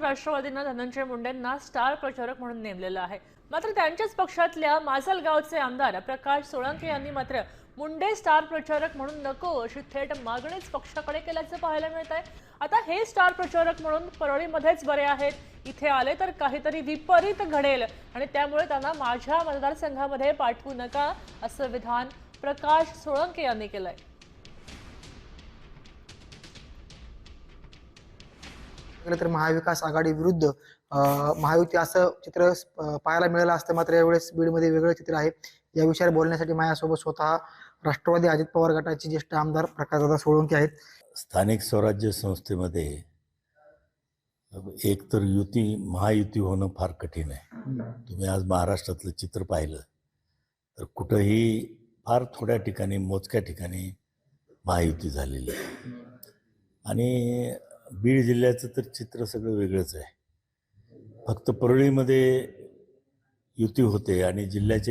राष्ट्रवादीनं धनंजय मुंडेंना स्टार प्रचारक म्हणून नेमलेलं आहे। मात्र त्यांच्याच पक्षातल्या माजलगावचे आमदार प्रकाश सोळंके यांनी मात्र मुंडे स्टार प्रचारक म्हणून नको अशी थेट मागणीच पक्षाकडे केल्याचं पाहायला मिळत आहे। आता हे स्टार प्रचारक म्हणून परळीमध्येच बरे आहेत, इथे आले तर काहीतरी विपरीत घडेल आणि त्यामुळे त्यांना माझ्या मतदारसंघामध्ये पाठवू नका असं विधान प्रकाश सोळंके यांनी केलंय। तर महाविकास आघाडी विरुद्ध महायुती असं चित्र पाहायला मिळालं असतं। मात्र यावेळेस बीडमध्ये वेगळं चित्र आहे। या विषयावर बोलण्यासाठी माझ्यासोबत स्वतः राष्ट्रवादी अजित पवार गटाचे ज्येष्ठ आमदार प्रकाशदादा सोळंके आहेत। स्थानिक स्वराज्य संस्थेमध्ये एक तर महायुती होणं फार कठीण आहे। तुम्ही आज महाराष्ट्रातलं चित्र पाहिलं तर कुठंही फार थोड्या ठिकाणी, मोजक्या ठिकाणी महायुती झालेली आहे आणि बीड जिल्ह्याचं तर चित्र सगळं वेगळंच आहे। फक्त परळीमध्ये युती होते आणि जिल्ह्याचे